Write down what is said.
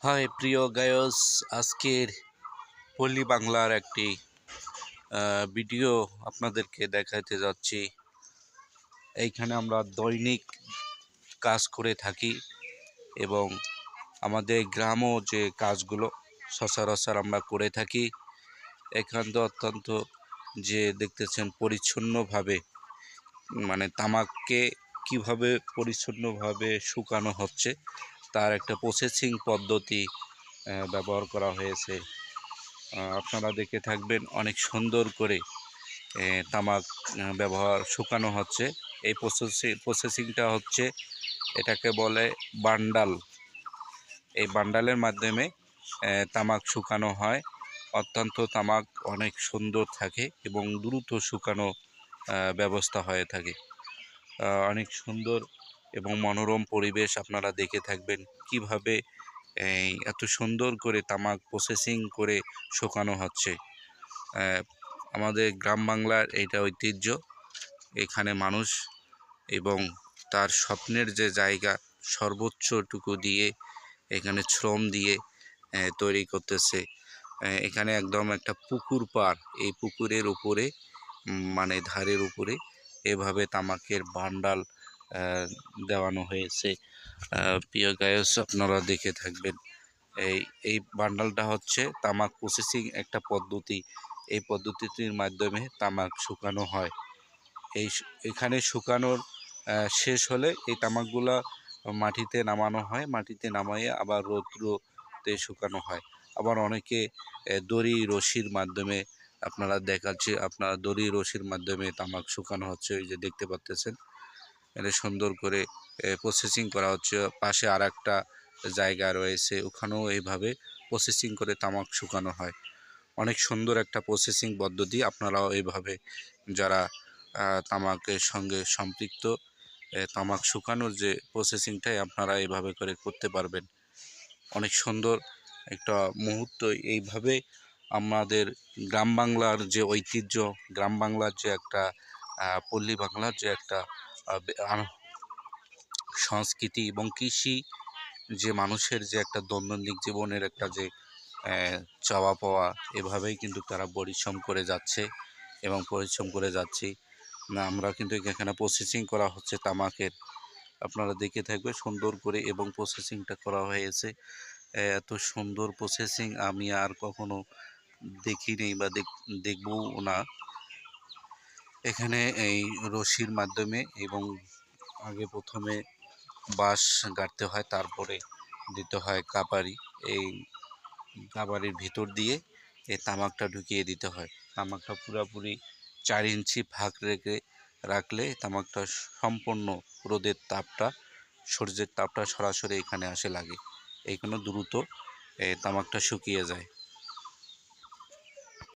High প্রিয় গায়স, আজকের পল্লী বাংলার একটি ভিডিও আপনাদেরকে দেখাতে যাচ্ছি। এইখানে আমরা দৈনিক কাজ করে থাকি এবং আমাদের গ্রামও যে কাজগুলো সচরাচর আমরা করে থাকি। এখান তো অত্যন্ত যে দেখতেছেন পরিচ্ছন্নভাবে তামাককে কিভাবে পরিচ্ছন্নভাবে শুকানো হচ্ছে তার একটা প্রসেসিং পদ্ধতি ব্যবহার করা হয়েছে। আপনারা দেখে থাকবেন অনেক সুন্দর করে তামাক শুকানো হচ্ছে। এই প্রসেসিংটা হচ্ছে, এটাকে বলে বান্ডাল। এই বান্ডালের মাধ্যমে তামাক শুকানো হয়। অত্যন্ত তামাক অনেক সুন্দর থাকে এবং দ্রুত শুকানো ব্যবস্থা হয়ে থাকে। অনেক সুন্দর এবং মনোরম পরিবেশ আপনারা দেখে থাকবেন কিভাবে এত সুন্দর করে তামাক প্রসেসিং করে শুকানো হচ্ছে। আমাদের গ্রাম বাংলার এইটা ঐতিহ্য। এখানে মানুষ এবং তার স্বপ্নের যে জায়গা সর্বোচ্চটুকু দিয়ে এখানে শ্রম দিয়ে তৈরি করতেছে। এখানে একদম একটা পুকুর পাড়, এই পুকুরের উপরে ধারের উপরে এভাবে তামাকের বান্ডাল দেওয়ানো হয়েছে। প্রিয় গায়স, আপনারা দেখে থাকবেন। এই বান্ডালটা হচ্ছে তামাক প্রসেসিং একটা পদ্ধতি। এই পদ্ধতিটির মাধ্যমে তামাক শুকানো হয়। এখানে শুকানোর শেষ হলে এই তামাকগুলা মাটিতে নামানো হয়। মাটিতে নামাইয়ে আবার রৌদ্রতে শুকানো হয়। আবার অনেকে দড়ি রশির মাধ্যমে দড়ি রশির মাধ্যমে তামাক শুকানো হচ্ছে। এই যে দেখতে পাচ্ছেন, এটা সুন্দর করে প্রসেসিং করা হচ্ছে। পাশে আর একটা জায়গা রয়েছে, ওখানেও এইভাবে প্রসেসিং করে তামাক শুকানো হয়। অনেক সুন্দর একটা প্রসেসিং পদ্ধতি। আপনারাও এইভাবে যারা তামাকের সঙ্গে সম্পৃক্ত, তামাক শুকানোর যে প্রসেসিংটাই আপনারা এইভাবে করে করতে পারবেন। অনেক সুন্দর একটা মুহূর্ত। এইভাবে আমাদের গ্রাম বাংলার যে ঐতিহ্য, গ্রাম বাংলার যে একটা পল্লী বাংলার যে একটা সংস্কৃতি এবং কৃষি, যে মানুষের যে একটা দৈনন্দিন জীবনের একটা যে চাওয়া পাওয়া, এভাবেই কিন্তু তারা পরিশ্রম করে যাচ্ছে এবং পরিশ্রম করে যাচ্ছি। আমরা কিন্তু এখানে প্রসেসিং করা হচ্ছে তামাকের। আপনারা দেখে থাকবে সুন্দর করে এবং প্রসেসিংটা করা হয়েছে। এত সুন্দর প্রসেসিং আমি আর কখনো দেখিনি বা দেখবও না। এখানে এই রশির মাধ্যমে এবং আগে প্রথমে বাঁশ গাড়তে হয়, তারপরে দিতে হয় কাপারি। এই কাপারির ভিতর দিয়ে এই তামাকটা ঢুকিয়ে দিতে হয়। তামাকটা পুরোপুরি 4 ইঞ্চি ফাঁক রাখলে তামাকটা সম্পূর্ণ রোদের তাপটা, সূর্যের তাপটা সরাসরি এখানে লাগে। এইখানে দ্রুত তামাকটা শুকিয়ে যায়।